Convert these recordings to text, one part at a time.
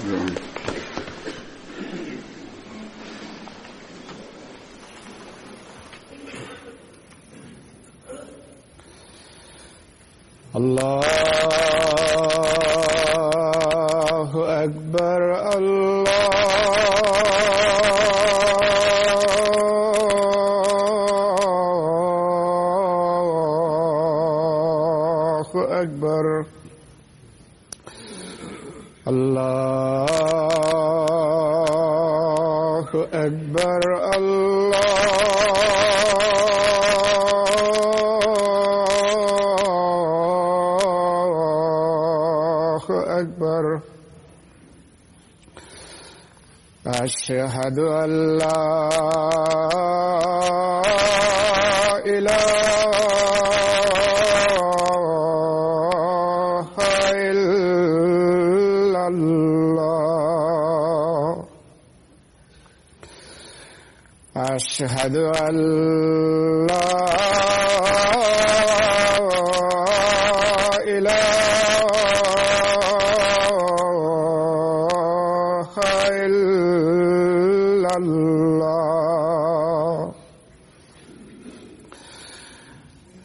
الله أكبر الله أكبر الله أكبر أشهد أن لا إله إلا الله أشهد أن لا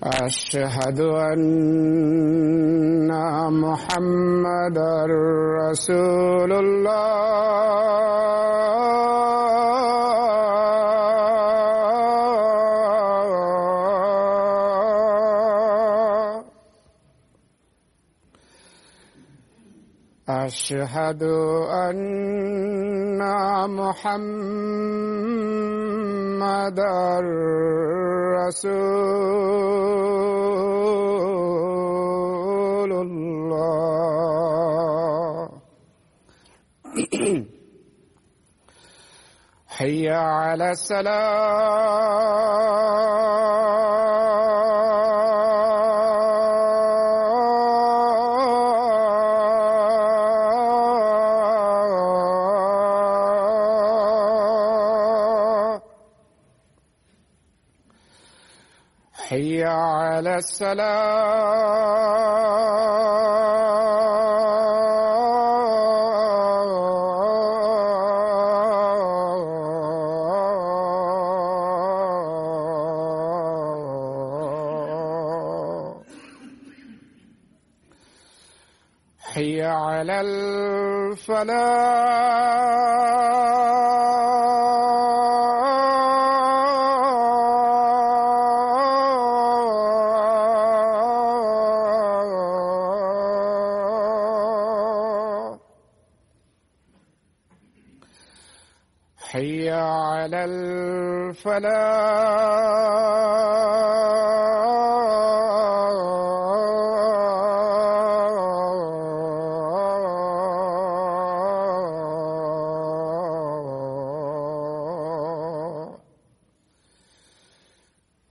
أشهد أن محمدًا رسول الله أشهد أن محمدًا رسول الله حي على حي على حي على حي على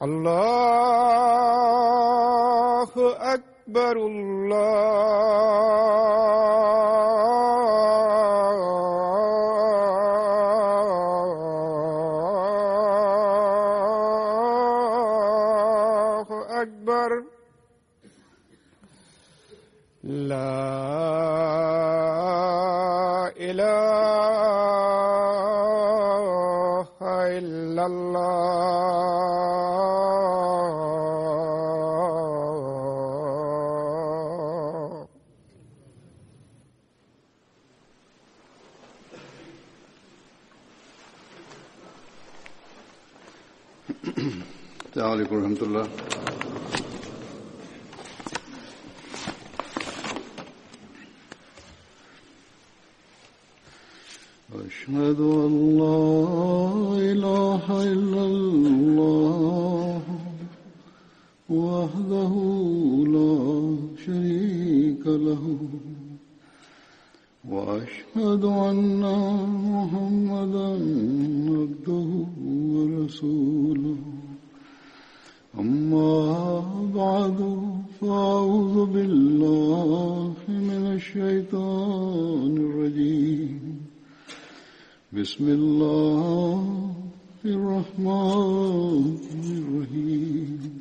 الله أكبر الله أكبر لا إله إلا الله السلام عليكم ورحمة الله. أشهد أن لا إله إلا الله وحده لا شريك له وأشهد أن محمدًا عبده ورسوله أما بعد فأعوذ بالله من الشيطان الرجيم بسم الله الرحمن الرحيم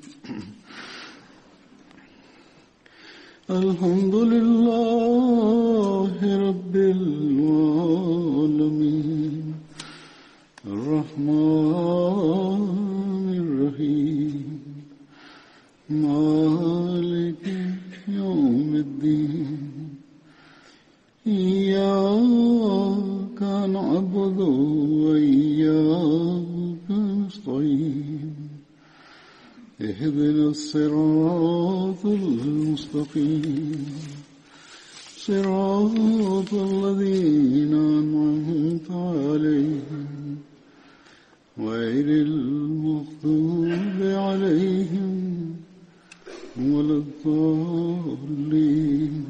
الحمد لله رب العالمين إياك نعبد وإياك نستعين اهدنا الصراط المستقيم صراط الذين أنعمت عليهم غير المغضوب عليهم ولا الضالين.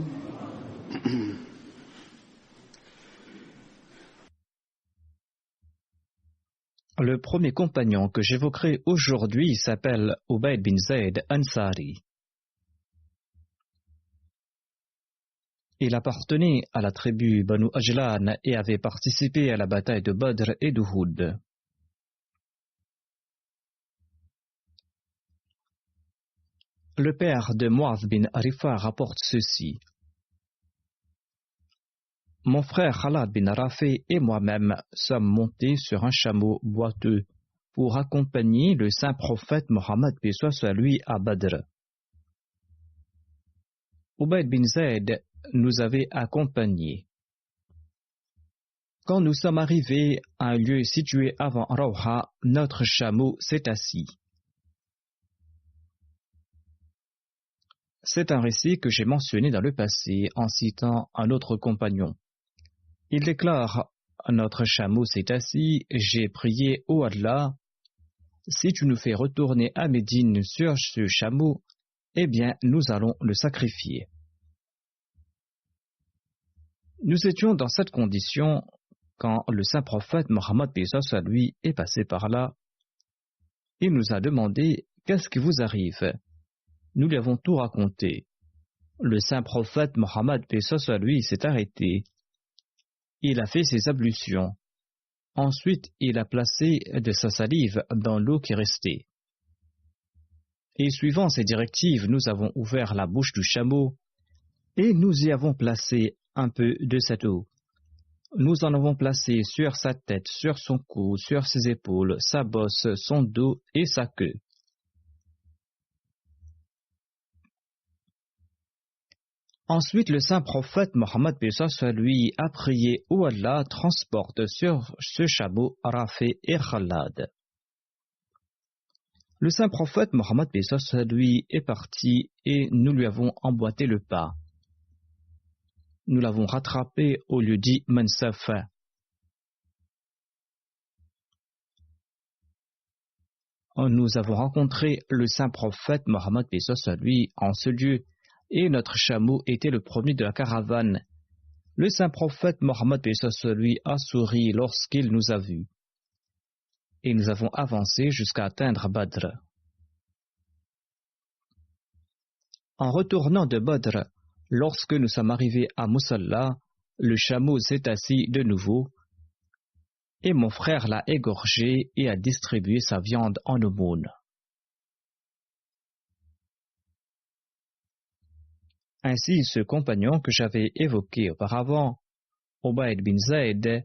Le premier compagnon que j'évoquerai aujourd'hui s'appelle Ubayd bin Zayd Ansari. Il appartenait à la tribu Banu Ajlan et avait participé à la bataille de Badr et d'Uhud. Le père de Mu'adh bin Arifa rapporte ceci. Mon frère Khalad bin Rafi et moi-même sommes montés sur un chameau boiteux pour accompagner le saint prophète Mohammed paix soit sur lui à Badr. Ubayd bin Zayd nous avait accompagnés. Quand nous sommes arrivés à un lieu situé avant Rawha, notre chameau s'est assis. C'est un récit que j'ai mentionné dans le passé en citant un autre compagnon. Il déclare « Notre chameau s'est assis, j'ai prié ô Allah, si tu nous fais retourner à Médine sur ce chameau, eh bien nous allons le sacrifier. » Nous étions dans cette condition quand le saint prophète Mohammed paix soit sur lui est passé par là. Il nous a demandé « Qu'est-ce qui vous arrive ?» Nous lui avons tout raconté. Le saint prophète Mohammed paix soit sur lui s'est arrêté. Il a fait ses ablutions. Ensuite, il a placé de sa salive dans l'eau qui restait. Et suivant ces directives, nous avons ouvert la bouche du chameau et nous y avons placé un peu de cette eau. Nous en avons placé sur sa tête, sur son cou, sur ses épaules, sa bosse, son dos et sa queue. Ensuite, le saint prophète Mohammed paix soit sur lui a prié ô Allah transporte sur ce chameau Rafi et Khalad. Le saint prophète Mohammed paix soit sur lui est parti et nous lui avons emboîté le pas. Nous l'avons rattrapé au lieu dit Mansaf. Nous avons rencontré le saint prophète Mohammed paix soit sur lui en ce lieu. Et notre chameau était le premier de la caravane. Le saint prophète Mohammed paix soit sur lui a souri lorsqu'il nous a vus. Et nous avons avancé jusqu'à atteindre Badr. En retournant de Badr, lorsque nous sommes arrivés à Musalla, le chameau s'est assis de nouveau, et mon frère l'a égorgé et a distribué sa viande en aumône. Ainsi, ce compagnon que j'avais évoqué auparavant, Ubayd bin Zayd,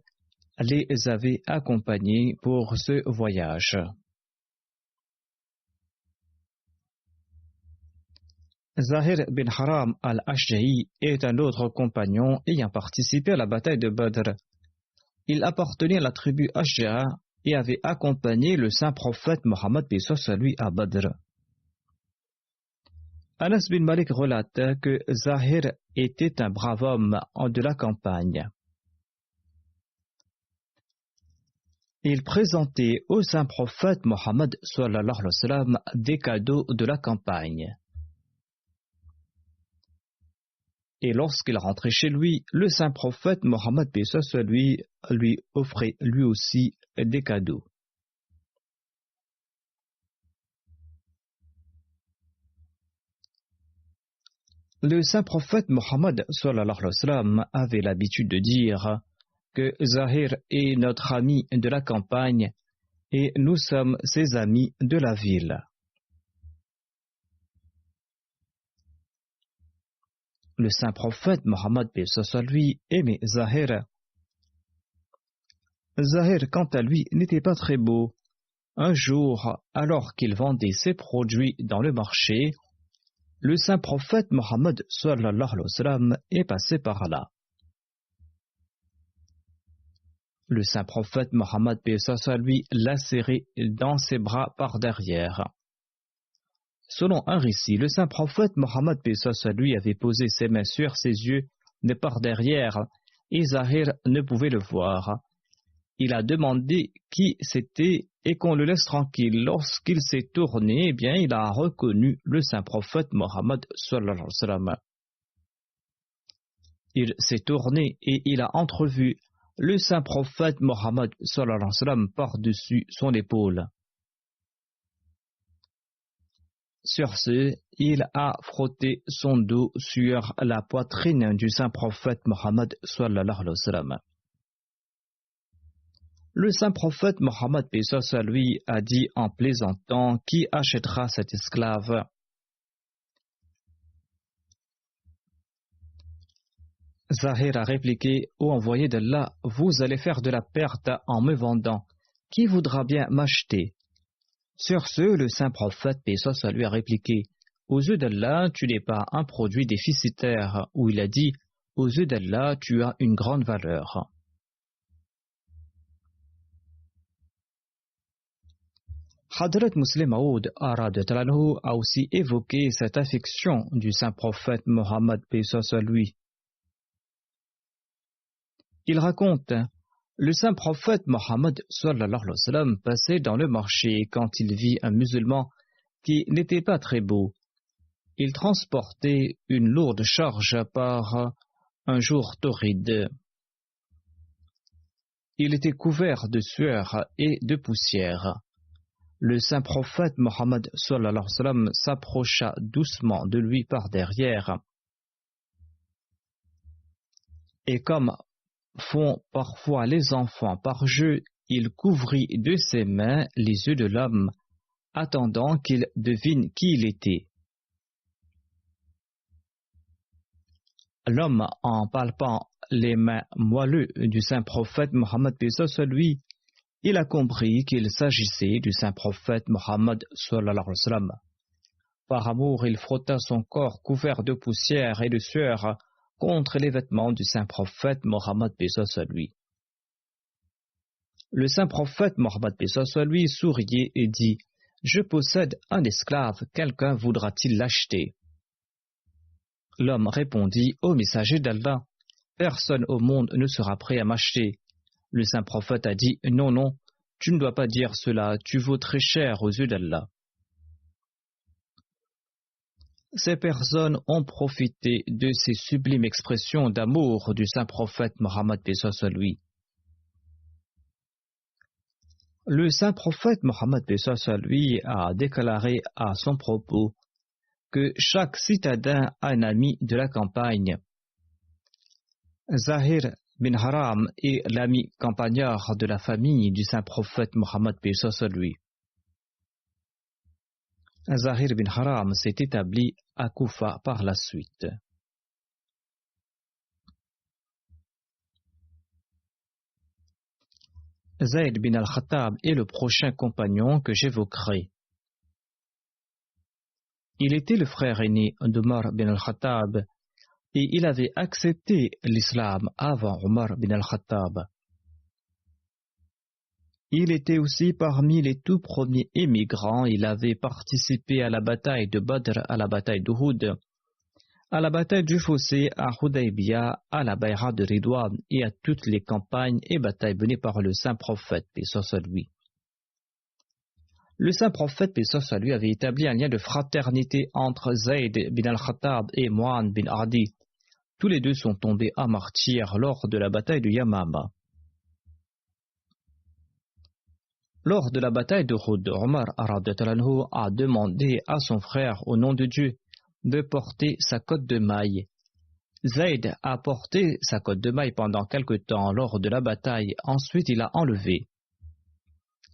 les avait accompagnés pour ce voyage. Zahir bin Haram al-Ashja'i est un autre compagnon ayant participé à la bataille de Badr. Il appartenait à la tribu Ashja'a et avait accompagné le saint prophète Mohammed paix soit sur lui à Badr. Anas bin Malik relate que Zahir était un brave homme de la campagne. Il présentait au saint prophète Mohammed sallallahu alayhi wa sallam des cadeaux de la campagne. Et lorsqu'il rentrait chez lui, le saint prophète Mohammed paix soit sur lui offrait lui aussi des cadeaux. Le saint prophète Mohammed sallallahu alayhi wa sallam avait l'habitude de dire que Zahir est notre ami de la campagne et nous sommes ses amis de la ville. Le saint prophète Mohammed paix soit lui aimait Zahir. Zahir, quant à lui, n'était pas très beau. Un jour, alors qu'il vendait ses produits dans le marché, le saint prophète Mohammed sallallahu alayhi wa sallam est passé par là. Le saint prophète Mohammed lui l'a serré dans ses bras par derrière. Selon un récit, le saint prophète Mohammed lui avait posé ses mains sur ses yeux de par derrière et Zahir ne pouvait le voir. Il a demandé qui c'était et qu'on le laisse tranquille. Lorsqu'il s'est tourné, eh bien, il a reconnu le saint prophète Mohammed sallallahu alayhi wa sallam. Il s'est tourné et il a entrevu le saint prophète Mohammed sallallahu alayhi wa sallam par-dessus son épaule. Sur ce, il a frotté son dos sur la poitrine du saint prophète Mohammed sallallahu alayhi wa sallam. Le saint prophète Mohammed lui a dit en plaisantant: qui achètera cet esclave? Zahir a répliqué: ô envoyé d'Allah, vous allez faire de la perte en me vendant. Qui voudra bien m'acheter? Sur ce, le saint prophète lui a répliqué: aux yeux d'Allah, tu n'es pas un produit déficitaire. Ou il a dit: aux yeux d'Allah, tu as une grande valeur. Hadrat Muslim Maud a aussi évoqué cette affection du saint prophète Mohammed lui. Il raconte: le saint prophète Mohammed passait dans le marché quand il vit un musulman qui n'était pas très beau. Il transportait une lourde charge par un jour torride. Il était couvert de sueur et de poussière. Le saint prophète Mohammed s'approcha doucement de lui par derrière. Et comme font parfois les enfants par jeu, il couvrit de ses mains les yeux de l'homme, attendant qu'il devine qui il était. L'homme, en palpant les mains moelleuses du saint prophète Mohammed lui, il a compris qu'il s'agissait du saint prophète Mohammed sallallahu alayhi wa sallam. Par amour, il frotta son corps couvert de poussière et de sueur contre les vêtements du saint prophète Mohammed lui. Le saint prophète Mohammed lui souriait et dit: je possède un esclave, quelqu'un voudra-t-il l'acheter? L'homme répondit: ô messager d'Allah, personne au monde ne sera prêt à m'acheter. Le saint prophète a dit: non, non, tu ne dois pas dire cela, tu vaux très cher aux yeux d'Allah. Ces personnes ont profité de ces sublimes expressions d'amour du saint prophète Mohammed lui. Le saint prophète Mohammed lui a déclaré à son propos que chaque citadin a un ami de la campagne. Zahir bin Haram est l'ami campagnard de la famille du saint prophète Mohammed lui. Zahir bin Haram s'est établi à Koufa par la suite. Zayd bin al-Khattab est le prochain compagnon que j'évoquerai. Il était le frère aîné d'Omar bin al-Khattab et il avait accepté l'islam avant Omar bin al-Khattab. Il était aussi parmi les tout premiers émigrants. Il avait participé à la bataille de Badr, à la bataille d'Uhud, à la bataille du Fossé, à Hudaybiyah, à la Bay'a de Ridwan et à toutes les campagnes et batailles menées par le saint prophète, paix soit lui. Le saint prophète, paix soit lui, avait établi un lien de fraternité entre Zayd bin al-Khattab et Mu'an bin Adi. Tous les deux sont tombés à martyrs lors de la bataille de Yamama. Lors de la bataille de Uhud, Omar a demandé à son frère, au nom de Dieu, de porter sa cotte de maille. Zayd a porté sa cotte de maille pendant quelque temps lors de la bataille, ensuite il l'a enlevée.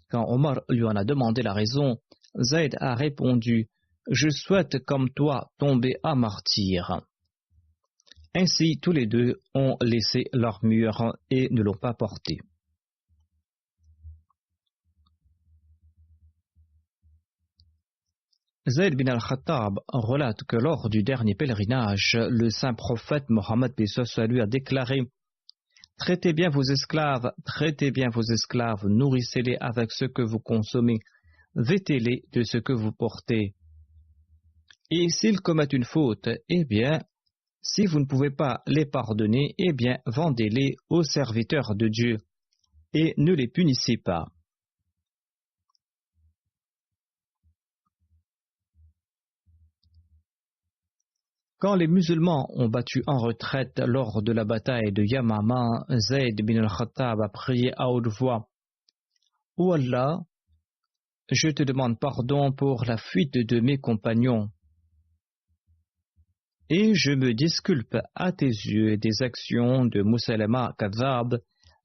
Quand Omar lui en a demandé la raison, Zayd a répondu: je souhaite comme toi tomber à martyr. Ainsi, tous les deux ont laissé l'armure et ne l'ont pas portée. Zayd bin al-Khattab relate que lors du dernier pèlerinage, le saint prophète Mohammed lui a déclaré: traitez bien vos esclaves, nourrissez-les avec ce que vous consommez, vêtez-les de ce que vous portez. Et s'ils commettent une faute, eh bien, si vous ne pouvez pas les pardonner, eh bien, vendez-les aux serviteurs de Dieu et ne les punissez pas. Quand les musulmans ont battu en retraite lors de la bataille de Yamama, Zayd bin al-Khattab a prié à haute voix: « Ô Allah, je te demande pardon pour la fuite de mes compagnons et je me disculpe à tes yeux des actions de Musaylama Kadhab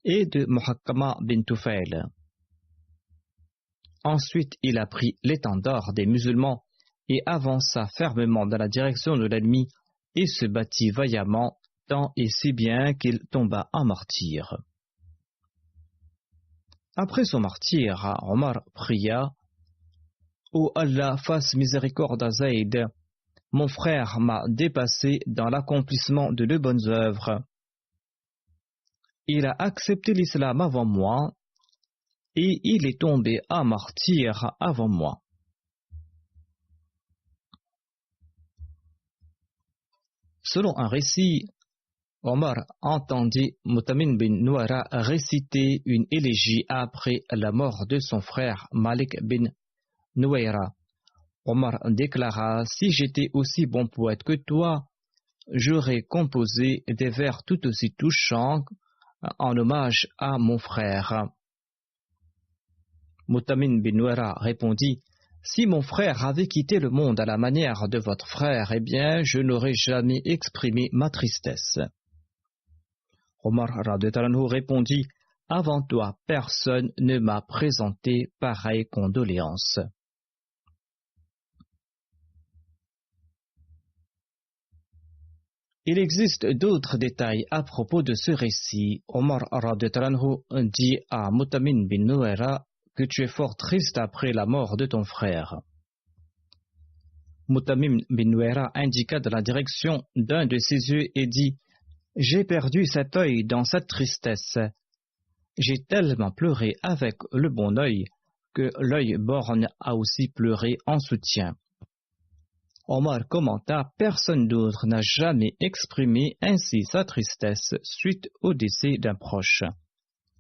et de Muhakkama bin Tufail. » Ensuite, il a pris l'étendard des musulmans et avança fermement dans la direction de l'ennemi et se battit vaillamment, tant et si bien qu'il tomba en martyr. Après son martyr, Omar pria: « Ô Allah, fasse miséricorde à Zayd, mon frère m'a dépassé dans l'accomplissement de de bonnes œuvres. Il a accepté l'islam avant moi et il est tombé en martyr avant moi. » Selon un récit, Omar entendit Mutamin bin Nuwara réciter une élégie après la mort de son frère Malik bin Nuwayra. Omar déclara: « Si j'étais aussi bon poète que toi, j'aurais composé des vers tout aussi touchants en hommage à mon frère. » Mutamin bin Nuwara répondit: « Si mon frère avait quitté le monde à la manière de votre frère, eh bien, je n'aurais jamais exprimé ma tristesse. » Omar répondit: « Avant toi, personne ne m'a présenté pareille condoléance. » Il existe d'autres détails à propos de ce récit. Omar dit à Mutamin bin Nuwara que tu es fort triste après la mort de ton frère. Mutamin bin Nuwara indiqua dans la direction d'un de ses yeux et dit: « J'ai perdu cet œil dans cette tristesse. J'ai tellement pleuré avec le bon œil que l'œil borgne a aussi pleuré en soutien. » Omar commenta: « Personne d'autre n'a jamais exprimé ainsi sa tristesse suite au décès d'un proche. »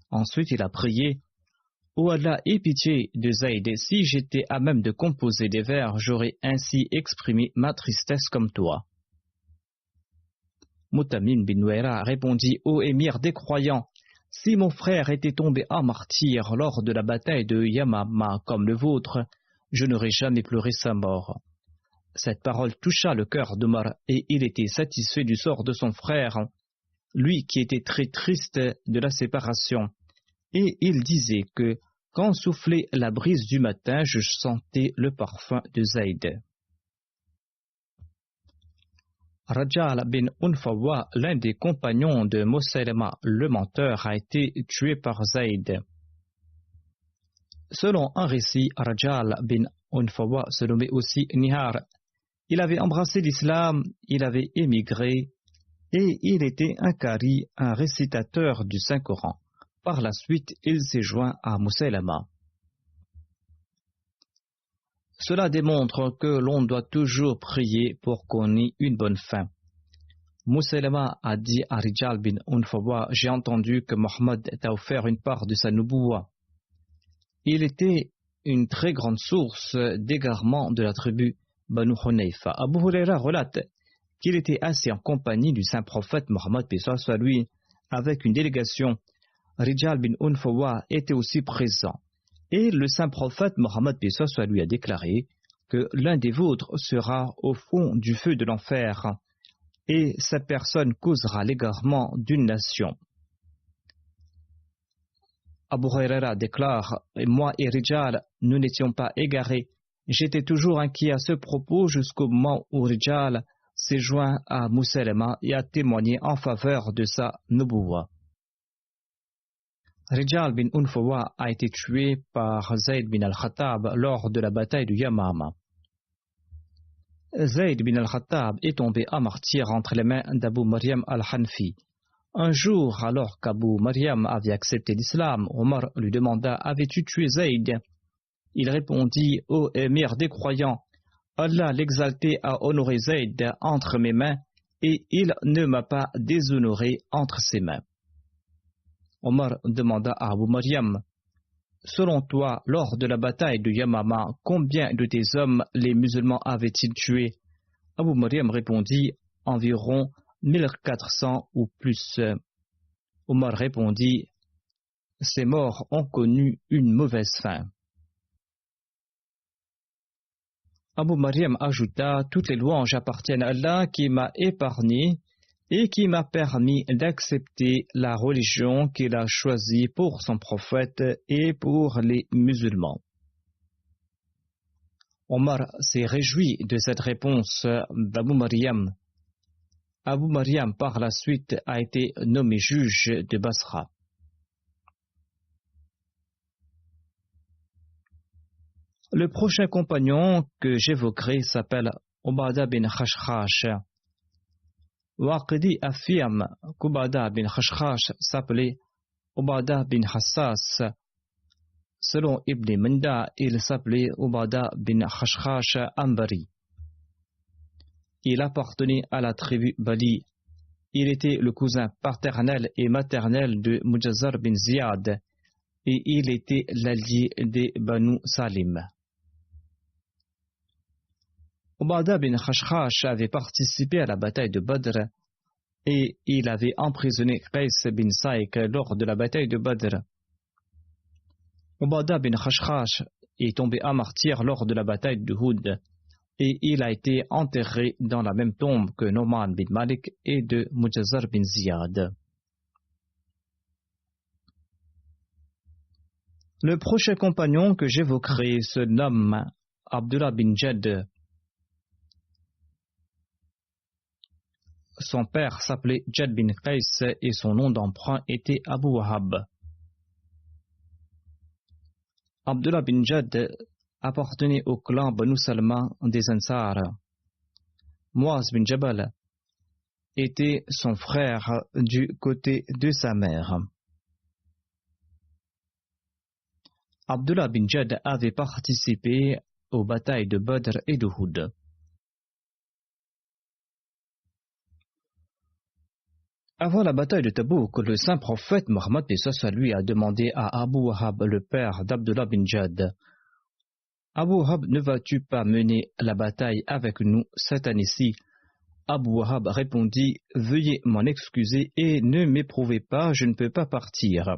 Ensuite, il a prié: « Ô Allah, aie pitié de Zayd, si j'étais à même de composer des vers, j'aurais ainsi exprimé ma tristesse comme toi. » Mutamin bin Nuwara répondit: « Ô émir des croyants, si mon frère était tombé en martyr lors de la bataille de Yamama comme le vôtre, je n'aurais jamais pleuré sa mort. » Cette parole toucha le cœur d'Omar et il était satisfait du sort de son frère, lui qui était très triste de la séparation. Et il disait que, quand soufflait la brise du matin, je sentais le parfum de Zayd. Rajal bin Unfawa, l'un des compagnons de Musaylama le menteur, a été tué par Zayd. Selon un récit, Rajal bin Unfawa se nommait aussi Nihar. Il avait embrassé l'islam, il avait émigré et il était un qari, un récitateur du Saint-Coran. Par la suite, il s'est joint à Musaylama. Cela démontre que l'on doit toujours prier pour qu'on ait une bonne fin. Musaylama a dit à Rajal bin Unfawa: « J'ai entendu que Mohammed t'a offert une part de sa nubuwa. » Il était une très grande source d'égarement de la tribu Banu Hunayfa. Abu Huraira relate qu'il était assis en compagnie du saint prophète Mohammed soit lui avec une délégation. Rajal bin Unfawa était aussi présent et le saint prophète Mohammed soit lui a déclaré que l'un des vôtres sera au fond du feu de l'enfer et sa personne causera l'égarement d'une nation. Abu Huraira déclare: « Moi et Rajal, nous n'étions pas égarés. J'étais toujours inquiet à ce propos jusqu'au moment où Rajal s'est joint à Musaylama et a témoigné en faveur de sa nubuwa. » Rajal bin Unfawa a été tué par Zayd bin al-Khattab lors de la bataille de Yamama. Zayd bin al-Khattab est tombé en martyr entre les mains d'Abu Maryam al-Hanfi. Un jour, alors qu'Abu Maryam avait accepté l'islam, Omar lui demanda « Avais-tu tué Zayd ?» Il répondit « Ô émir des croyants, Allah l'exalté a honoré Zayd entre mes mains et il ne m'a pas déshonoré entre ses mains. » Omar demanda à Abu Maryam « Selon toi, lors de la bataille de Yamama, combien de tes hommes les musulmans avaient-ils tués ?» Abu Maryam répondit « Environ 1400 ou plus. » Omar répondit « Ces morts ont connu une mauvaise fin. » Abu Maryam ajouta « Toutes les louanges appartiennent à Allah qui m'a épargné et qui m'a permis d'accepter la religion qu'il a choisie pour son prophète et pour les musulmans. » Omar s'est réjoui de cette réponse d'Abu Maryam. Abu Maryam par la suite a été nommé juge de Basra. Le prochain compagnon que j'évoquerai s'appelle Ubadah bin Khashkhash. Waqidi affirme qu'Ubadah bin Khashkhash s'appelait Ubadah bin Hassas. Selon Ibn Manda, il s'appelait Ubadah bin Khashkhash Ambari. Il appartenait à la tribu Bali. Il était le cousin paternel et maternel de Mujazzar bin Ziyad et il était l'allié des Banu Salim. Ubadah bin Khashkhash avait participé à la bataille de Badr et il avait emprisonné Qais bin Saïk lors de la bataille de Badr. Ubadah bin Khashkhash est tombé à martyr lors de la bataille de Houd et il a été enterré dans la même tombe que Noman bin Malik et de Mujazzar bin Ziyad. Le prochain compagnon que j'évoquerai se nomme Abdullah bin Jad. Son père s'appelait Jad bin Qais et son nom d'emprunt était Abu Wahab. Abdullah bin Jad appartenait au clan Banu Salma des Ansar. Muaz bin Jabal était son frère du côté de sa mère. Abdullah bin Jad avait participé aux batailles de Badr et de Houd. Avant la bataille de Tabouk, le saint prophète Mohammed lui a demandé à Abu Wahab, le père d'Abdullah bin Jad, « Abu Wahab, ne vas-tu pas mener la bataille avec nous cette année-ci ?» Abu Wahab répondit, « Veuillez m'en excuser et ne m'éprouvez pas, je ne peux pas partir. »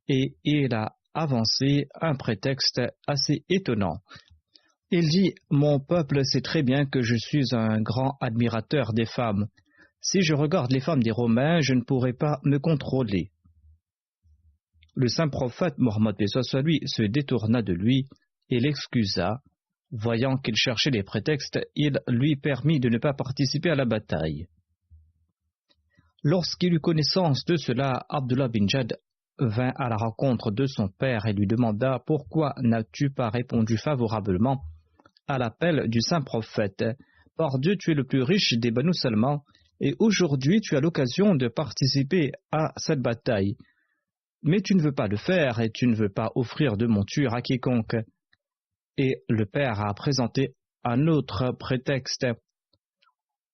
Et il a avancé un prétexte assez étonnant. Il dit, « Mon peuple sait très bien que je suis un grand admirateur des femmes. Si je regarde les femmes des Romains, je ne pourrai pas me contrôler. » Le saint prophète Mohammed lui se détourna de lui et l'excusa. Voyant qu'il cherchait des prétextes, il lui permit de ne pas participer à la bataille. Lorsqu'il eut connaissance de cela, Abdullah bin Jad vint à la rencontre de son père et lui demanda « Pourquoi n'as-tu pas répondu favorablement à l'appel du saint prophète ? Par Dieu, tu es le plus riche des Banu Salman, et aujourd'hui tu as l'occasion de participer à cette bataille. Mais tu ne veux pas le faire et tu ne veux pas offrir de monture à quiconque. » Et le père a présenté un autre prétexte.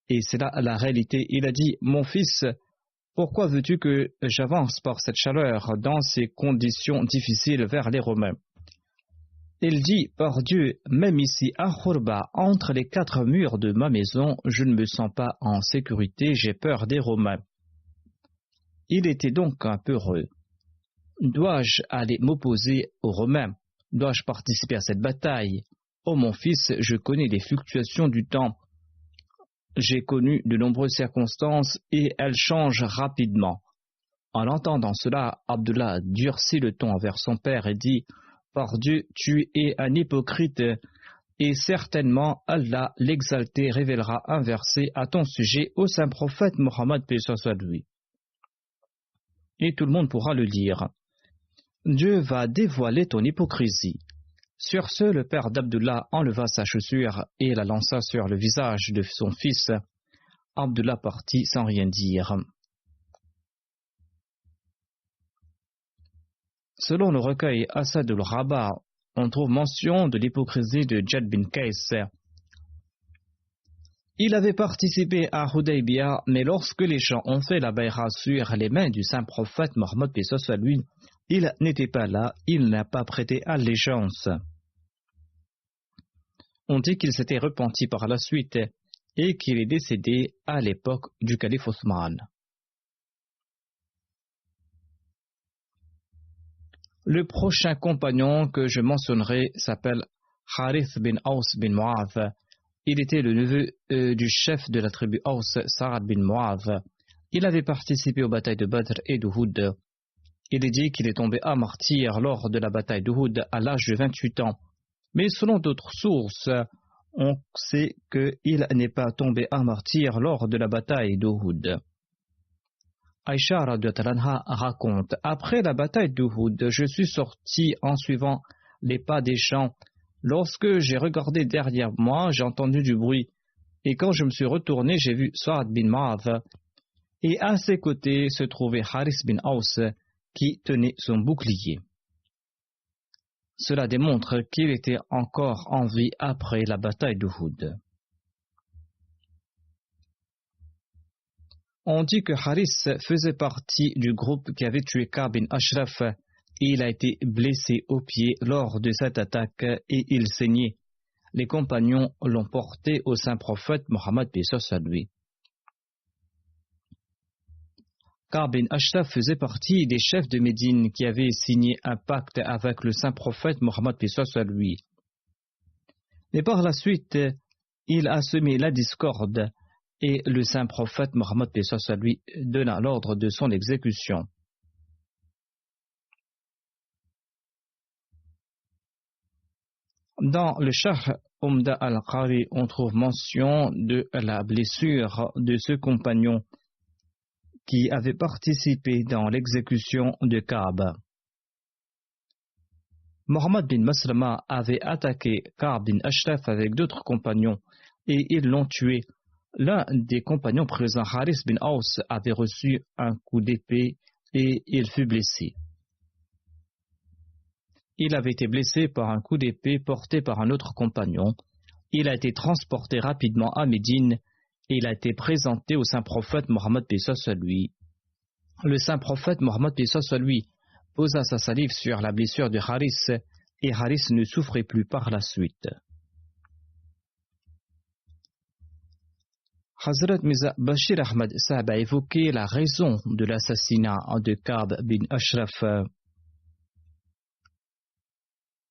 Et c'est là la réalité. Il a dit, « Mon fils, pourquoi veux-tu que j'avance par cette chaleur dans ces conditions difficiles vers les Romains ?» Il dit, « Par Dieu, même ici à Khurba, entre les 4 murs de ma maison, je ne me sens pas en sécurité, j'ai peur des Romains. » Il était donc un peu heureux. Dois-je aller m'opposer aux Romains? Dois-je participer à cette bataille? Oh mon fils, je connais les fluctuations du temps. J'ai connu de nombreuses circonstances et elles changent rapidement. En entendant cela, Abdullah durcit le ton envers son père et dit, « Par Dieu, tu es un hypocrite et certainement Allah l'exalté révélera un verset à ton sujet au saint prophète Mohammed lui. Et tout le monde pourra le lire. Dieu va dévoiler ton hypocrisie. » Sur ce, le père d'Abdullah enleva sa chaussure et la lança sur le visage de son fils. Abdullah partit sans rien dire. Selon le recueil Asad al-Rabat, on trouve mention de l'hypocrisie de Jad bin Qais. Il avait participé à Hudaybiyah, mais lorsque les gens ont fait la bayra sur les mains du saint prophète Mohammed paix soit lui, il n'était pas là, il n'a pas prêté allégeance. On dit qu'il s'était repenti par la suite et qu'il est décédé à l'époque du calife Othman. Le prochain compagnon que je mentionnerai s'appelle Harith bin Aus bin Mu'adh. Il était le neveu du chef de la tribu Aus, Sa'ad bin Mu'adh. Il avait participé aux batailles de Badr et d'Uhud. Il est dit qu'il est tombé à martyr lors de la bataille d'Uhud à l'âge de 28 ans. Mais selon d'autres sources, on sait qu'il n'est pas tombé à martyr lors de la bataille d'Uhud. Aïcha radhiyallahu anha raconte: après la bataille d'Uhud, je suis sorti en suivant les pas des gens. Lorsque j'ai regardé derrière moi, j'ai entendu du bruit. Et quand je me suis retourné, j'ai vu Sa'ad bin Mu'adh. Et à ses côtés se trouvait Harith bin Aus qui tenait son bouclier. Cela démontre qu'il était encore en vie après la bataille d'Uhud. On dit que Harith faisait partie du groupe qui avait tué Ka'b bin Ashraf. Il a été blessé au pied lors de cette attaque et il saignait. Les compagnons l'ont porté au saint prophète Mohammed paix soit lui. Ka'b bin Ashraf faisait partie des chefs de Médine qui avaient signé un pacte avec le saint prophète Mohammed paix soit lui. Mais par la suite, il a semé la discorde et le saint prophète Mohammed paix soit lui donna l'ordre de son exécution. Dans le Sharh Umda al-Qari, on trouve mention de la blessure de ce compagnon qui avait participé dans l'exécution de Ka'b. Mohammed bin Maslama avait attaqué Ka'b bin Ashraf avec d'autres compagnons et ils l'ont tué. L'un des compagnons présents, Harith bin Aus, avait reçu un coup d'épée et il fut blessé. Il avait été blessé par un coup d'épée porté par un autre compagnon. Il a été transporté rapidement à Médine et il a été présenté au saint prophète Mohammed paix soit lui. Le saint prophète Mohammed paix soit lui posa sa salive sur la blessure de Harith et Harith ne souffrait plus par la suite. Hazrat Mirza Bashir Ahmad Sahib a évoqué la raison de l'assassinat de Ka'b bin Ashraf.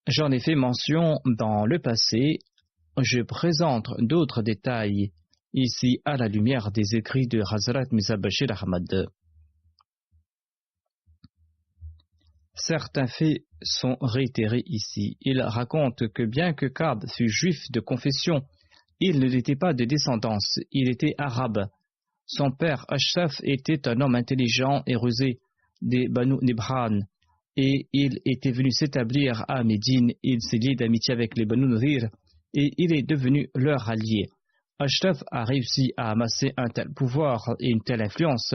J'en ai fait mention dans le passé. Je présente d'autres détails ici à la lumière des écrits de Hazrat Mirza Bashir Ahmad. Certains faits sont réitérés ici. Il raconte que bien que Ka'b fût juif de confession, il ne l'était pas de descendance, il était arabe. Son père Ashraf était un homme intelligent et rusé des Banu Nibhan. Et il était venu s'établir à Médine. Il s'est lié d'amitié avec les Banu Nadir et il est devenu leur allié. Ashraf a réussi à amasser un tel pouvoir et une telle influence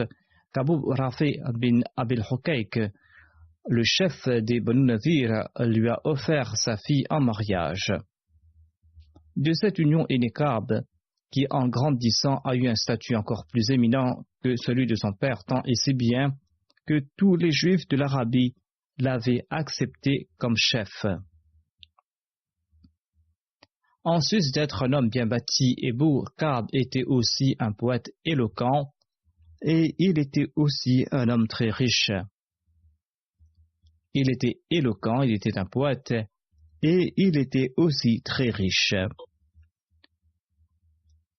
qu'Abu Rafi bin Abil Hukayk, le chef des Banu Nadir, lui a offert sa fille en mariage. De cette union est né Ka'b, qui en grandissant a eu un statut encore plus éminent que celui de son père, tant et si bien que tous les Juifs de l'Arabie l'avait accepté comme chef. En sus d'être un homme bien bâti et beau, Ka'b était aussi un poète éloquent et il était aussi un homme très riche. Il était éloquent, il était un poète et il était aussi très riche.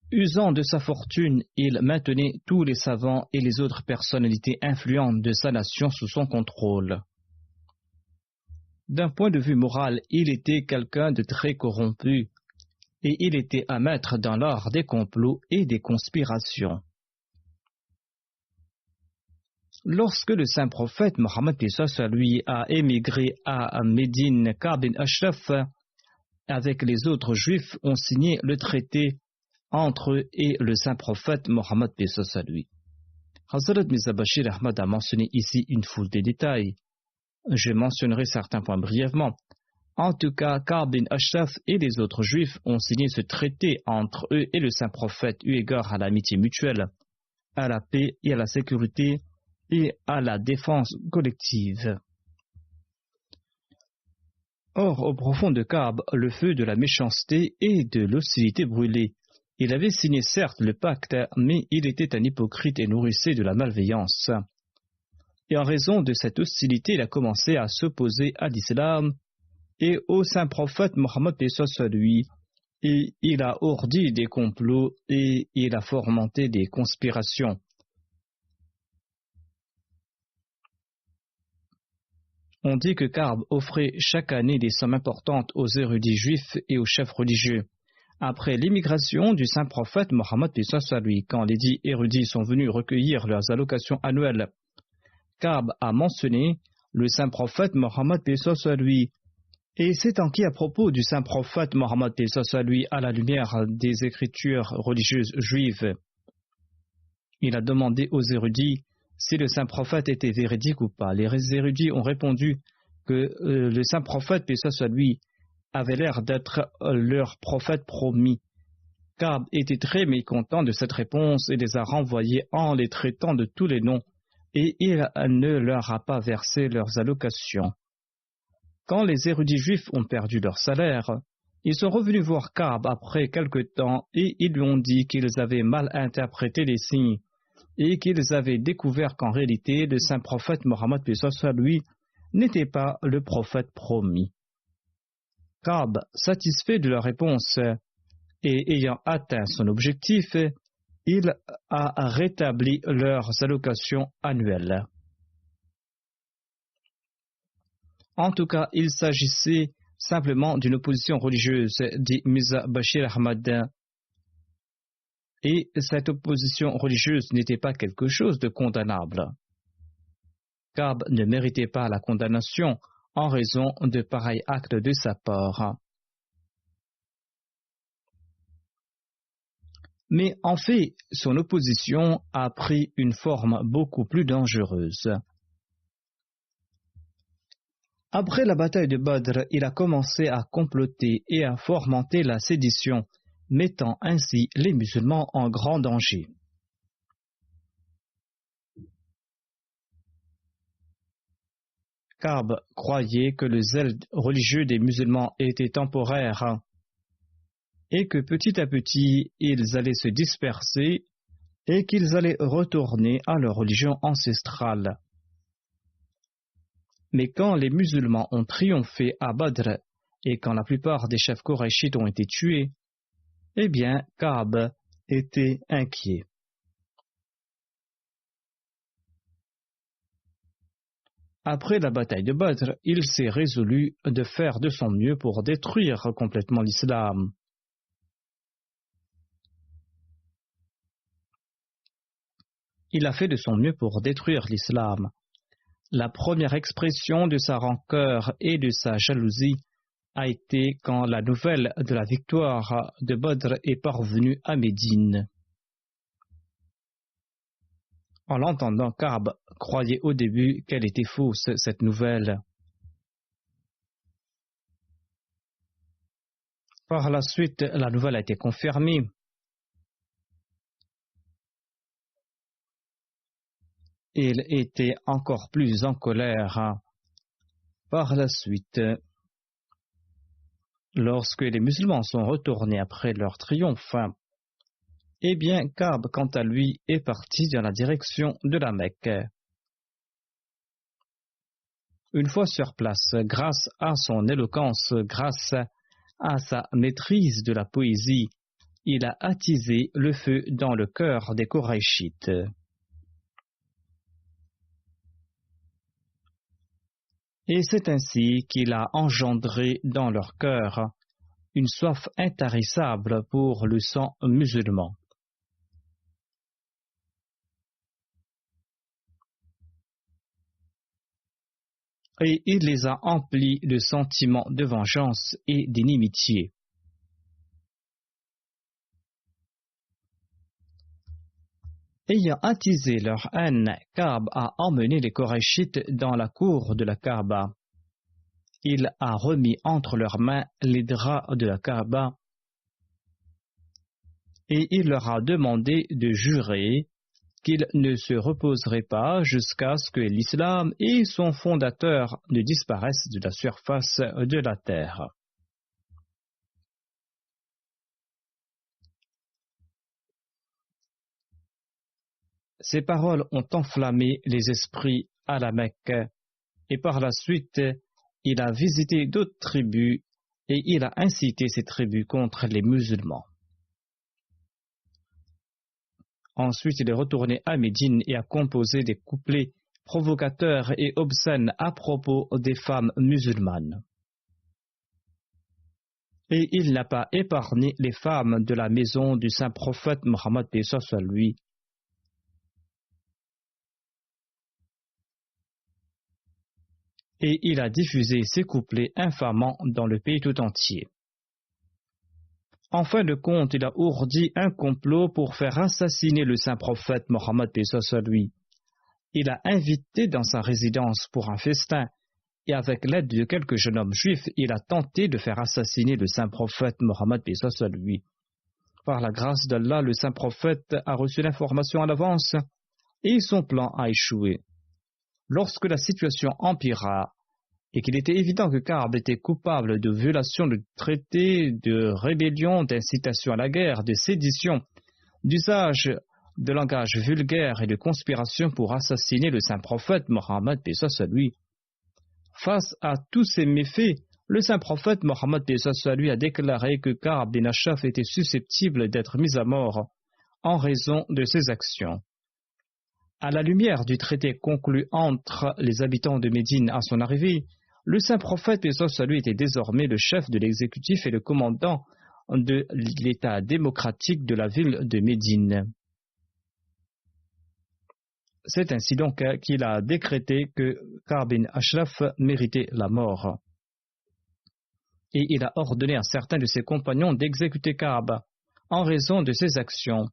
Usant de sa fortune, il maintenait tous les savants et les autres personnalités influentes de sa nation sous son contrôle. D'un point de vue moral, il était quelqu'un de très corrompu et il était un maître dans l'art des complots et des conspirations. Lorsque le saint prophète Mohammed lui a émigré à Médine, Ka'b bin Ashraf avec les autres juifs ont signé le traité entre eux et le saint prophète Mohammed lui. Hazrat Mirza Bashir Ahmad a mentionné ici une foule de détails. Je mentionnerai certains points brièvement. En tout cas, Ka'b bin Ashraf et les autres juifs ont signé ce traité entre eux et le saint prophète eu égard à l'amitié mutuelle, à la paix et à la sécurité et à la défense collective. Or, au profond de Ka'b, le feu de la méchanceté et de l'hostilité brûlait. Il avait signé certes le pacte, mais il était un hypocrite et nourrissait de la malveillance. Et en raison de cette hostilité, il a commencé à s'opposer à l'islam et au saint prophète Mohammed à lui, et il a ourdi des complots et il a fomenté des conspirations. On dit que Ka'b offrait chaque année des sommes importantes aux érudits juifs et aux chefs religieux. Après l'immigration du saint prophète Mohammed à lui, quand les dits érudits sont venus recueillir leurs allocations annuelles, Ka'b a mentionné le saint prophète Mohammed à lui. Et c'est ainsi à propos du saint prophète Mohammed à lui à la lumière des écritures religieuses juives. Il a demandé aux érudits si le saint prophète était véridique ou pas. Les érudits ont répondu que le saint prophète, paix soit lui, avait l'air d'être leur prophète promis. Ka'b était très mécontent de cette réponse et les a renvoyés en les traitant de tous les noms, et il ne leur a pas versé leurs allocations. Quand les érudits juifs ont perdu leur salaire, ils sont revenus voir Ka'b après quelque temps et ils lui ont dit qu'ils avaient mal interprété les signes et qu'ils avaient découvert qu'en réalité le saint prophète Mohammed lui n'était pas le prophète promis. Ka'b, satisfait de leur réponse et ayant atteint son objectif, il a rétabli leurs allocations annuelles. En tout cas, il s'agissait simplement d'une opposition religieuse, dit Mirza Bashir Ahmad. Et cette opposition religieuse n'était pas quelque chose de condamnable. Ka'b ne méritait pas la condamnation en raison de pareils actes de sa part. Mais en fait, son opposition a pris une forme beaucoup plus dangereuse. Après la bataille de Badr, il a commencé à comploter et à fomenter la sédition, mettant ainsi les musulmans en grand danger. Ka'b croyait que le zèle religieux des musulmans était temporaire et que petit à petit ils allaient se disperser et qu'ils allaient retourner à leur religion ancestrale. Mais quand les musulmans ont triomphé à Badr et quand la plupart des chefs Qurayshites ont été tués, eh bien, Ka'b était inquiet. Après la bataille de Badr, il s'est résolu de faire de son mieux pour détruire complètement l'islam. Il a fait de son mieux pour détruire l'islam. La première expression de sa rancœur et de sa jalousie a été quand la nouvelle de la victoire de Badr est parvenue à Médine. En l'entendant, Ka'b croyait au début qu'elle était fausse, cette nouvelle. Par la suite, la nouvelle a été confirmée. Il était encore plus en colère. Par la suite, lorsque les musulmans sont retournés après leur triomphe, eh bien, Ka'b, quant à lui, est parti dans la direction de la Mecque. Une fois sur place, grâce à son éloquence, grâce à sa maîtrise de la poésie, il a attisé le feu dans le cœur des Qurayshites. Et c'est ainsi qu'il a engendré dans leur cœur une soif intarissable pour le sang musulman. Et il les a emplis de sentiments de vengeance et d'inimitié. Ayant attisé leur haine, Ka'b a emmené les Korachites dans la cour de la Kaaba. Il a remis entre leurs mains les draps de la Kaaba et il leur a demandé de jurer qu'ils ne se reposeraient pas jusqu'à ce que l'islam et son fondateur ne disparaissent de la surface de la terre. Ces paroles ont enflammé les esprits à la Mecque et par la suite, il a visité d'autres tribus et il a incité ces tribus contre les musulmans. Ensuite, il est retourné à Médine et a composé des couplets provocateurs et obscènes à propos des femmes musulmanes. Et il n'a pas épargné les femmes de la maison du saint prophète Mohammed paix soit lui. Et il a diffusé ces couplets infamants dans le pays tout entier. En fin de compte, il a ourdi un complot pour faire assassiner le saint prophète Mohammed paix soit lui. Il a invité dans sa résidence pour un festin et avec l'aide de quelques jeunes hommes juifs, il a tenté de faire assassiner le saint prophète Mohammed paix soit lui. Par la grâce d'Allah, le saint prophète a reçu l'information à l'avance et son plan a échoué. Lorsque la situation empira et qu'il était évident que Ka'b était coupable de violation de traités, de rébellion, d'incitation à la guerre, de sédition, d'usage de langage vulgaire et de conspiration pour assassiner le saint prophète Mohammed paix soit lui. Face à tous ces méfaits, le saint prophète Mohammed paix soit lui a déclaré que Ka'b bin Ashraf était susceptible d'être mis à mort en raison de ses actions. À la lumière du traité conclu entre les habitants de Médine à son arrivée, le saint prophète paix soit lui était désormais le chef de l'exécutif et le commandant de l'état démocratique de la ville de Médine. C'est ainsi donc qu'il a décrété que Ka'b bin Ashraf méritait la mort. Et il a ordonné à certains de ses compagnons d'exécuter Ka'b en raison de ses actions.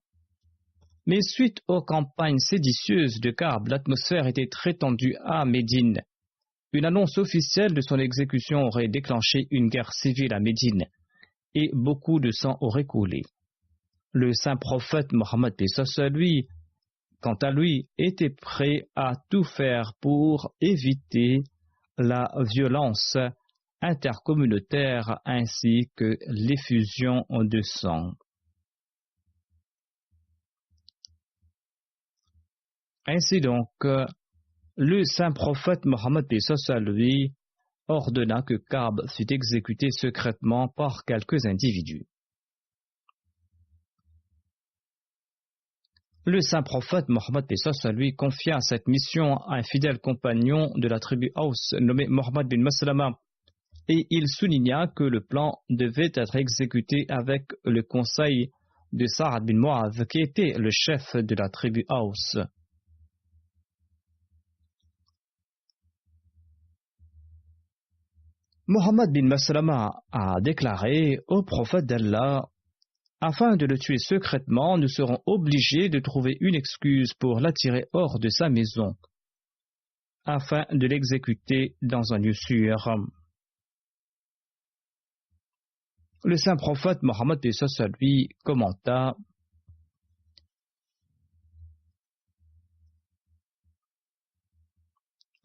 Mais suite aux campagnes séditieuses de Ka'b, l'atmosphère était très tendue à Médine. Une annonce officielle de son exécution aurait déclenché une guerre civile à Médine et beaucoup de sang aurait coulé. Le saint prophète Mohammed paix soit lui, quant à lui, était prêt à tout faire pour éviter la violence intercommunautaire ainsi que l'effusion de sang. Ainsi donc, le saint prophète Mohammed paix soit lui ordonna que Ka'b fût exécuté secrètement par quelques individus. Le saint prophète Mohammed paix soit lui confia cette mission à un fidèle compagnon de la tribu Aus nommé Mohammed bin Maslama et il souligna que le plan devait être exécuté avec le conseil de Sa'ad bin Mu'adh qui était le chef de la tribu Aus. Mohammed bin Maslama a déclaré au prophète d'Allah: afin de le tuer secrètement, nous serons obligés de trouver une excuse pour l'attirer hors de sa maison, afin de l'exécuter dans un lieu sûr. Le saint prophète Mohammed paix soit lui commenta: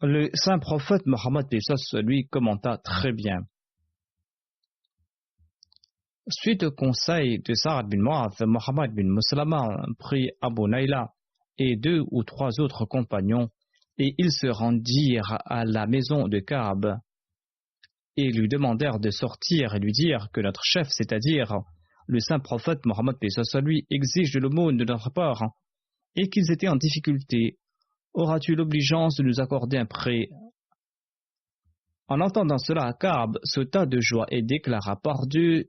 le saint prophète Mohammed paix soit lui commenta très bien. Suite au conseil de Sa'ad bin Mu'adh, Mohammed bin Maslama prit Abu Naila et 2 ou 3 autres compagnons et ils se rendirent à la maison de Ka'b et lui demandèrent de sortir et lui dire que notre chef, c'est-à-dire le saint prophète Mohammed paix soit lui, exige de l'aumône de notre part et qu'ils étaient en difficulté. Auras-tu l'obligeance de nous accorder un prêt? En entendant cela, Ka'b sauta de joie et déclara: par Dieu,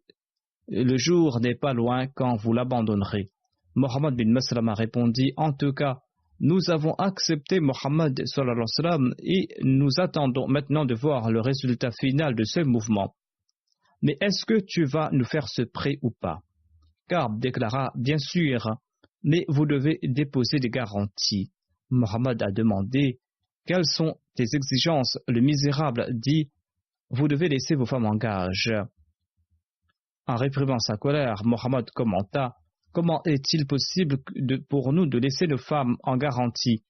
le jour n'est pas loin quand vous l'abandonnerez. Mohammed bin Maslama répondit: en tout cas, nous avons accepté Mohammed sallallahu alayhi wa sallam et nous attendons maintenant de voir le résultat final de ce mouvement. Mais est-ce que tu vas nous faire ce prêt ou pas? Ka'b déclara: bien sûr, mais vous devez déposer des garanties. Mohammed a demandé « Quelles sont tes exigences ?» Le misérable dit « Vous devez laisser vos femmes en gage. » En réprimant sa colère, Mohammed commenta « Comment est-il possible pour nous de laisser nos femmes en garantie ?»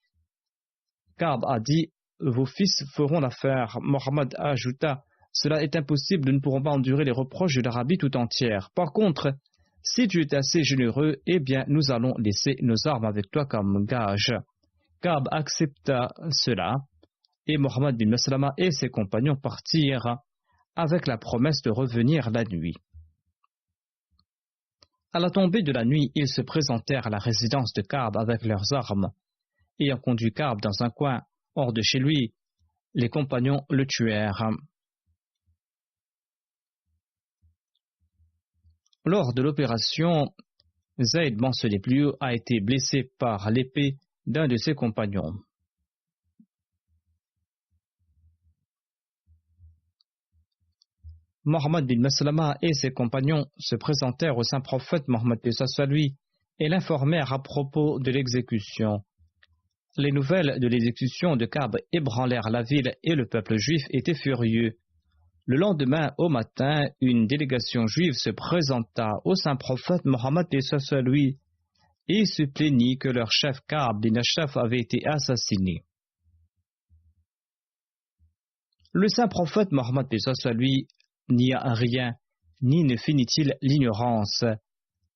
Ka'b a dit « Vos fils feront l'affaire. » Mohammed ajouta « Cela est impossible, nous ne pourrons pas endurer les reproches de l'Arabie tout entière. Par contre, si tu es assez généreux, eh bien nous allons laisser nos armes avec toi comme gage. » Ka'b accepta cela et Mohammed bin Maslama et ses compagnons partirent avec la promesse de revenir la nuit. À la tombée de la nuit, ils se présentèrent à la résidence de Ka'b avec leurs armes. Ayant conduit Ka'b dans un coin hors de chez lui, les compagnons le tuèrent. Lors de l'opération, Zayd mentionné plus haut a été blessé par l'épée d'un de ses compagnons. Mohammed bin Maslama et ses compagnons se présentèrent au saint prophète Mohammed lui et l'informèrent à propos de l'exécution. Les nouvelles de l'exécution de Ka'b ébranlèrent la ville et le peuple juif était furieux. Le lendemain, au matin, une délégation juive se présenta au saint prophète Mohammed lui et se plaignit que leur chef Ka'b bin Ashraf avait été assassiné. Le saint prophète Mohammed lui nia rien, ni ne finit-il l'ignorance.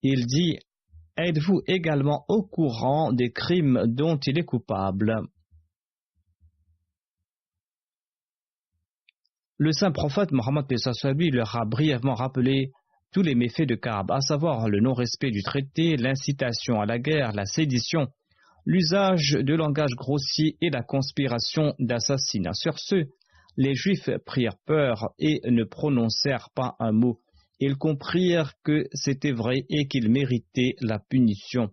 Il dit « Êtes-vous également au courant des crimes dont il est coupable ?» Le saint prophète Mohammed leur a brièvement rappelé tous les méfaits de Ka'b, à savoir le non-respect du traité, l'incitation à la guerre, la sédition, l'usage de langage grossier et la conspiration d'assassinat. Sur ce, les Juifs prirent peur et ne prononcèrent pas un mot. Ils comprirent que c'était vrai et qu'ils méritaient la punition.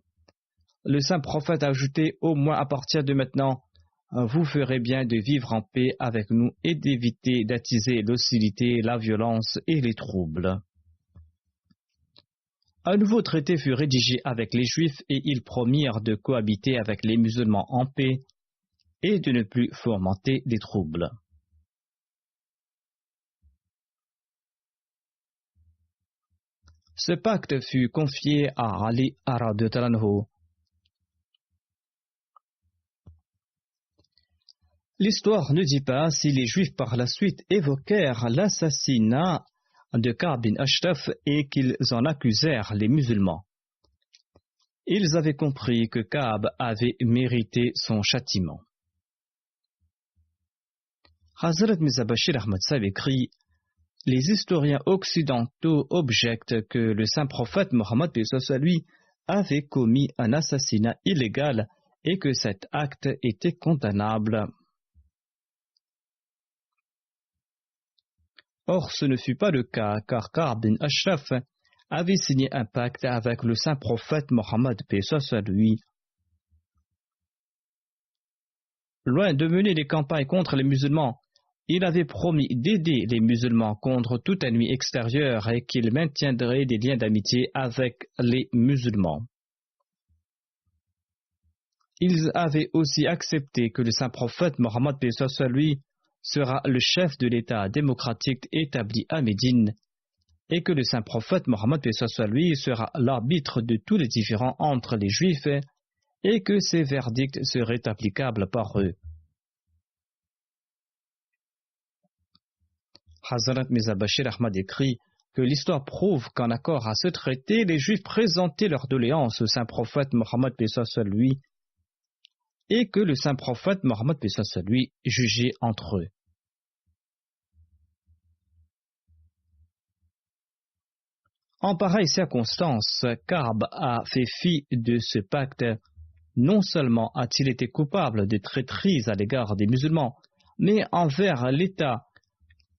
Le saint prophète a ajouté « Au moins à partir de maintenant, vous ferez bien de vivre en paix avec nous et d'éviter d'attiser l'hostilité, la violence et les troubles. » Un nouveau traité fut rédigé avec les Juifs et ils promirent de cohabiter avec les musulmans en paix et de ne plus fomenter des troubles. Ce pacte fut confié à Ali radhiyallahu anhu. L'histoire ne dit pas si les Juifs par la suite évoquèrent l'assassinat de Ka'b bin Ashraf et qu'ils en accusèrent les musulmans. Ils avaient compris que Ka'b avait mérité son châtiment. Hazrat Mirza Bashir Ahmad Sahib écrit « Les historiens occidentaux objectent que le saint prophète Mohammed lui avait commis un assassinat illégal et que cet acte était condamnable. » Or, ce ne fut pas le cas, car Ka'b bin Ashraf avait signé un pacte avec le saint prophète Mohammed lui. Loin de mener des campagnes contre les musulmans, il avait promis d'aider les musulmans contre tout ennemi extérieur et qu'il maintiendrait des liens d'amitié avec les musulmans. Ils avaient aussi accepté que le saint prophète Mohammed lui sera le chef de l'État démocratique établi à Médine et que le saint prophète Mohammed lui sera l'arbitre de tous les différends entre les Juifs et que ses verdicts seraient applicables par eux. Hazrat Mirza Bashir Ahmad écrit que l'histoire prouve qu'en accord à ce traité, les Juifs présentaient leurs doléances au saint prophète Mohammed lui et que le saint prophète Mohammed lui jugeait entre eux. En pareille circonstance, Ka'b a fait fi de ce pacte. Non seulement a-t-il été coupable de traîtrise à l'égard des musulmans, mais envers l'État,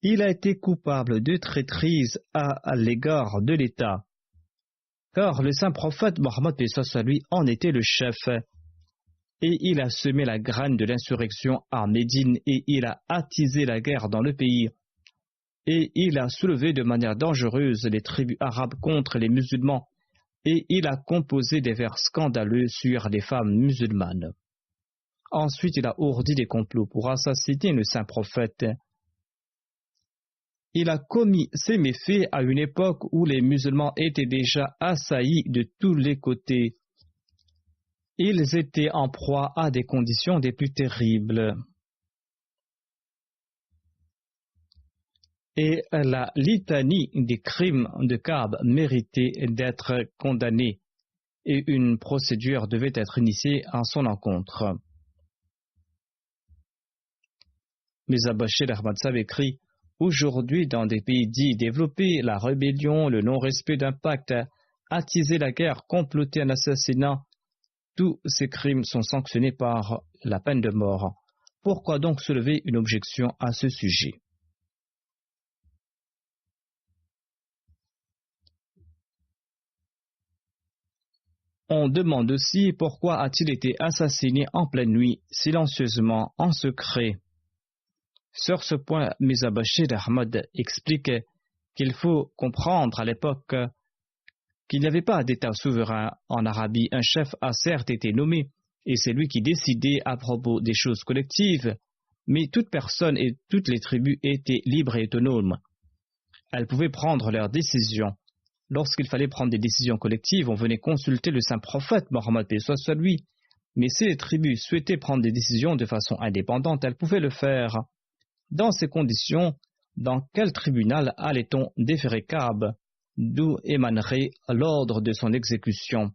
il a été coupable de traîtrise à l'égard de l'État. Car le saint prophète Mohammed lui en était le chef. Et il a semé la graine de l'insurrection à Médine et il a attisé la guerre dans le pays. Et il a soulevé de manière dangereuse les tribus arabes contre les musulmans et il a composé des vers scandaleux sur les femmes musulmanes. Ensuite, il a ourdi des complots pour assassiner le saint prophète. Il a commis ces méfaits à une époque où les musulmans étaient déjà assaillis de tous les côtés. Ils étaient en proie à des conditions des plus terribles. Et la litanie des crimes de Ka'b méritait d'être condamnée et une procédure devait être initiée en son encontre. Mirza Bashir Ahmad Sahib écrit: aujourd'hui, dans des pays dits développés, la rébellion, le non-respect d'un pacte, attiser la guerre, comploter un assassinat, tous ces crimes sont sanctionnés par la peine de mort. Pourquoi donc soulever une objection à ce sujet? On demande aussi pourquoi a-t-il été assassiné en pleine nuit, silencieusement, en secret. Sur ce point, Mirza Bashir Ahmad explique qu'il faut comprendre à l'époque qu'il n'y avait pas d'État souverain en Arabie. Un chef a certes été nommé, et c'est lui qui décidait à propos des choses collectives, mais toute personne et toutes les tribus étaient libres et autonomes. Elles pouvaient prendre leurs décisions. Lorsqu'il fallait prendre des décisions collectives, on venait consulter le saint prophète Mohammed paix soit lui. Mais si les tribus souhaitaient prendre des décisions de façon indépendante, elles pouvaient le faire. Dans ces conditions, dans quel tribunal allait-on déférer Ka'b, d'où émanerait l'ordre de son exécution?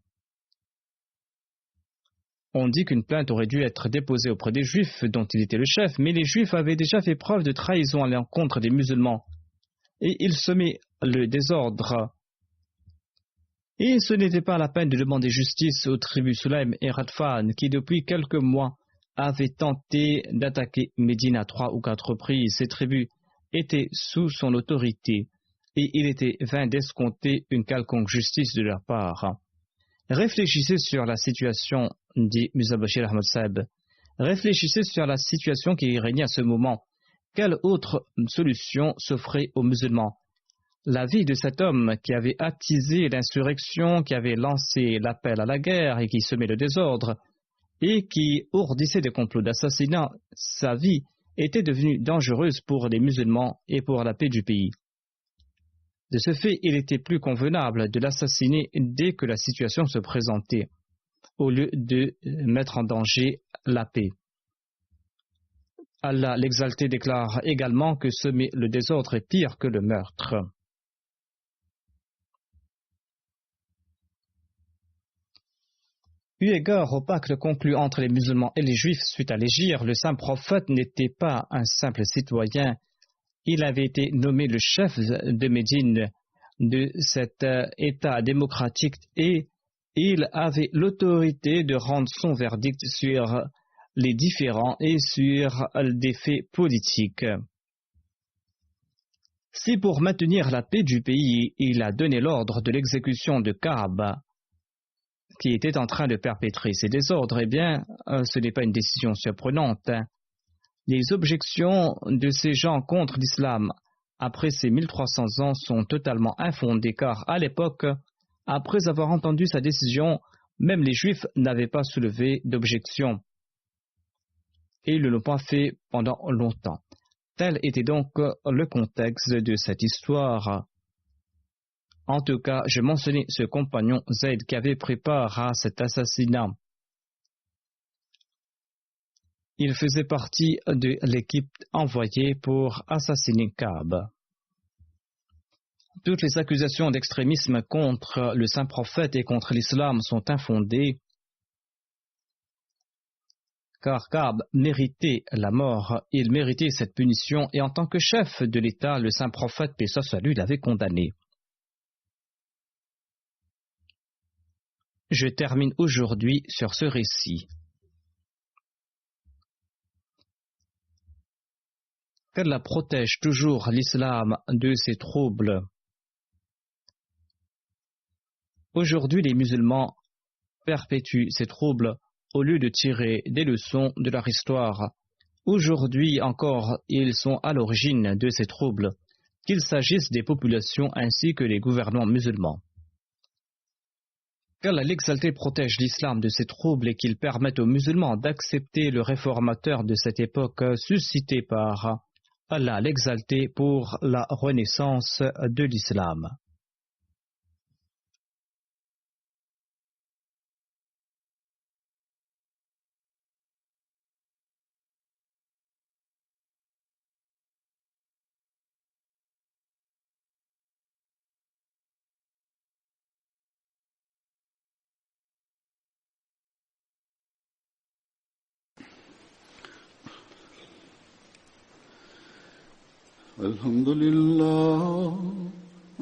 On dit qu'une plainte aurait dû être déposée auprès des Juifs dont il était le chef, mais les Juifs avaient déjà fait preuve de trahison à l'encontre des musulmans. Et ils semaient le désordre. Et ce n'était pas la peine de demander justice aux tribus Sulaim et Radfan qui depuis quelques mois avaient tenté d'attaquer Médine à 3 ou 4 reprises. Ces tribus étaient sous son autorité et il était vain d'escompter une quelconque justice de leur part. Réfléchissez sur la situation, dit Mirza Bashir Ahmad Sahib. Réfléchissez sur la situation qui régnait à ce moment. Quelle autre solution s'offrait aux musulmans? La vie de cet homme qui avait attisé l'insurrection, qui avait lancé l'appel à la guerre et qui semait le désordre, et qui ourdissait des complots d'assassinat, sa vie était devenue dangereuse pour les musulmans et pour la paix du pays. De ce fait, il était plus convenable de l'assassiner dès que la situation se présentait, au lieu de mettre en danger la paix. Allah l'exalté déclare également que semer le désordre est pire que le meurtre. Eu égard au pacte conclu entre les musulmans et les juifs suite à l'hégire, le saint prophète n'était pas un simple citoyen. Il avait été nommé le chef de Médine de cet État démocratique et il avait l'autorité de rendre son verdict sur les différends et sur des faits politiques. Si pour maintenir la paix du pays, il a donné l'ordre de l'exécution de Ka'b, qui était en train de perpétrer ces désordres, eh bien, ce n'est pas une décision surprenante. Les objections de ces gens contre l'islam après ces 1300 ans sont totalement infondées, car à l'époque, après avoir entendu sa décision, même les Juifs n'avaient pas soulevé d'objection. Et ils ne l'ont pas fait pendant longtemps. Tel était donc le contexte de cette histoire. En tout cas, je mentionnais ce compagnon Zayd qui avait pris part à cet assassinat. Il faisait partie de l'équipe envoyée pour assassiner Ka'b. Toutes les accusations d'extrémisme contre le saint prophète et contre l'islam sont infondées, car Ka'b méritait la mort, il méritait cette punition et en tant que chef de l'État, le saint prophète, paix soit lui, l'avait condamné. Je termine aujourd'hui sur ce récit. Qu'Allah protège toujours l'islam de ses troubles. Aujourd'hui, les musulmans perpétuent ces troubles au lieu de tirer des leçons de leur histoire. Aujourd'hui encore, ils sont à l'origine de ces troubles, qu'il s'agisse des populations ainsi que des gouvernements musulmans. qu'Allah l'exalté protège l'islam de ses troubles et qu'il permette aux musulmans d'accepter le réformateur de cette époque suscité par Allah l'exalté pour la renaissance de l'islam.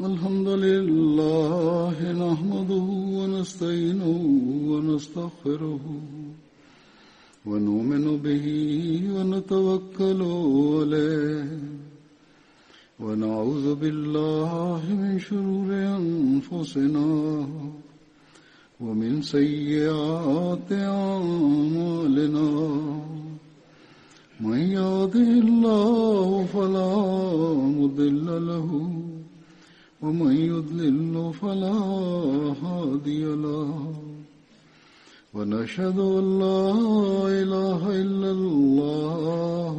الحمد لله نحمده ونستعينه ونستغفره ونؤمن به ونتوكل عليه ونعوذ بالله من شرور أنفسنا ومن سيئات أعمالنا من يهده الله فلا مضل له ومن يضلل فلا هادي له ونشهد أن لا إله إلا الله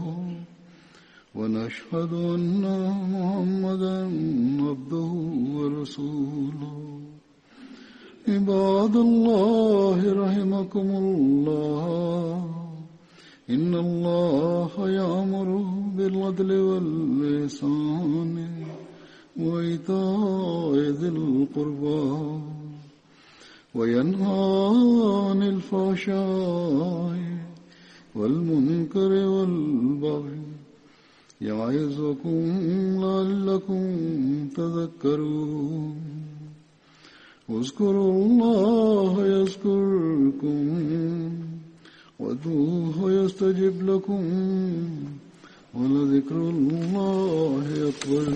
ونشهد أن محمدا عبده ورسوله عباد الله رحمكم الله إن الله يأمر بالعدل والإحسان وإيتاء ذي القربى وينهى عن الفحشاء والمنكر والبغي يعظكم لعلكم تذكرون اذكروا الله يذكركم وادعوه يستجب لكم ولذكر الله أكبر